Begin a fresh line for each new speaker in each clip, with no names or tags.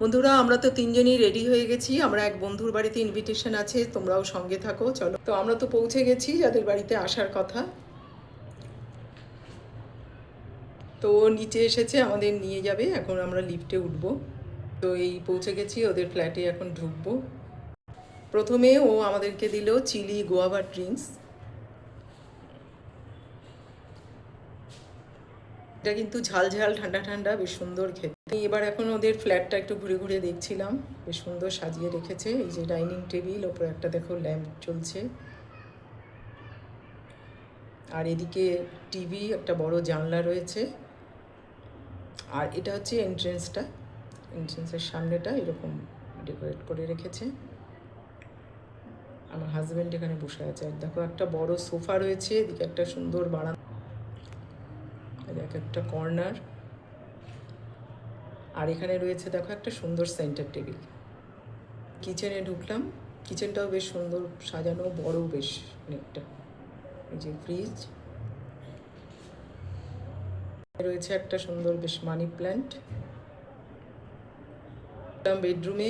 বন্ধুরা, আমরা তো তিনজনই রেডি হয়ে গেছি। আমরা এক বন্ধুর বাড়িতে ইনভিটেশন আছে, তোমরাও সঙ্গে থাকো। চলো, তো আমরা তো পৌঁছে গেছি যাদের বাড়িতে আসার কথা। তো ও নিচে এসেছে, আমাদের নিয়ে যাবে। এখন আমরা লিফটে উঠবো। তো এই পৌঁছে গেছি, ওদের ফ্ল্যাটে এখন ঢুকবো। প্রথমে ও আমাদেরকে দিল চিলি গোয়াভা ড্রিঙ্কস। এটা কিন্তু ঝাল ঝাল ঠান্ডা ঠান্ডা, বেশ সুন্দর খেতে। এবার এখন ওদের ফ্ল্যাটটা একটু ঘুরে ঘুরে দেখছিলাম। বেশ সুন্দর সাজিয়ে রেখেছে। এই যে ডাইনিং টেবিল, ওপরে একটা দেখো ল্যাম্প চলছে। আর এদিকে টিভি, একটা বড় জানলা রয়েছে। আর এটা হচ্ছে এন্ট্রেন্সটা। এন্ট্রেন্সের সামনেটা এরকম ডেকোরেট করে রেখেছে। আমার হাজব্যান্ড এখানে বসে আছে। আর দেখো একটা বড় সোফা রয়েছে, এদিকে একটা সুন্দর বারান্দা, এক একটা কর্নার। আর এখানে রয়েছে দেখো একটা সুন্দর সেন্টার টেবিল। কিচেনে ঢুকলাম। কিচেনটাও বেশ সুন্দর সাজানো, বড় বেশ অনেকটা। এই যে ফ্রিজ রয়েছে, একটা সুন্দর বেশ মানি প্ল্যান্ট। বেডরুমে,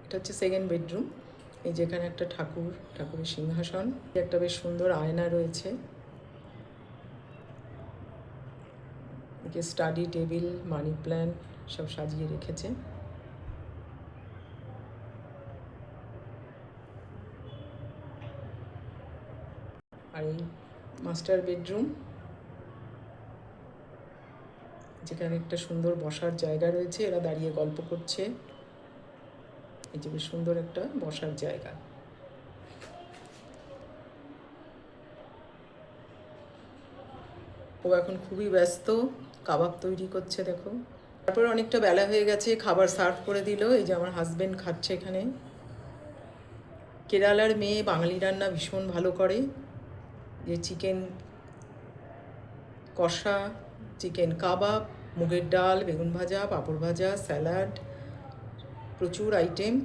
এটা হচ্ছে সেকেন্ড বেডরুম। এই যেখানে একটা ঠাকুরের সিংহাসন, একটা বেশ সুন্দর আয়না রয়েছে। স্টাডি টেবিল, মানি প্ল্যান্ট সব সাজিয়ে রেখেছে। আর এই মাস্টার বেডরুম, যেখানে একটা সুন্দর বসার জায়গা রয়েছে। এরা দাঁড়িয়ে গল্প করছে। এই যে বেশ সুন্দর একটা বসার জায়গা। ও এখন খুবই ব্যস্ত, কাবাব তৈরি করছে দেখো। তারপর অনেকটা বেলা হয়ে গেছে, খাবার সার্ভ করে দিল। এই যে আমার হাজব্যান্ড খাচ্ছে এখানে। কেরালার মেয়ে বাঙালি রান্না ভীষণ ভালো করে। যে চিকেন কষা, চিকেন কাবাব, মুগের ডাল, বেগুন ভাজা, পাঁপড় ভাজা, স্যালাড, প্রচুর আইটেম।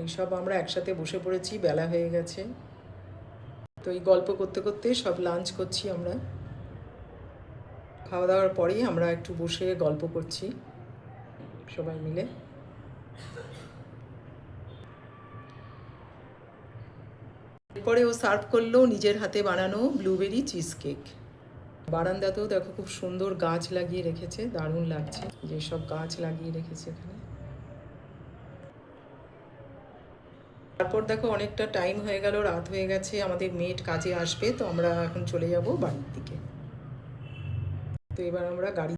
এইসব আমরা একসাথে বসে পড়েছি, বেলা হয়ে গেছে। তো এই গল্প করতে করতে সব লাঞ্চ করছি আমরা। খাওয়া দাওয়ার পরেই আমরা একটু বসে গল্প করছি সবাই মিলে। এরপরে ও সার্ভ করলো নিজের হাতে বানানো ব্লুবেরি চিজ কেক। বারান্দাতেও দেখো খুব সুন্দর গাছ লাগিয়ে রেখেছে, দারুণ লাগছে। যে সব গাছ লাগিয়ে রেখেছে এখানে। তারপর দেখো অনেকটা টাইম হয়ে গেল, রাত হয়ে গেছে, আমাদের মেড কাজে আসবে। তো আমরা এখন চলে যাব বাড়ির দিকে। তো এবার আমরা গাড়ি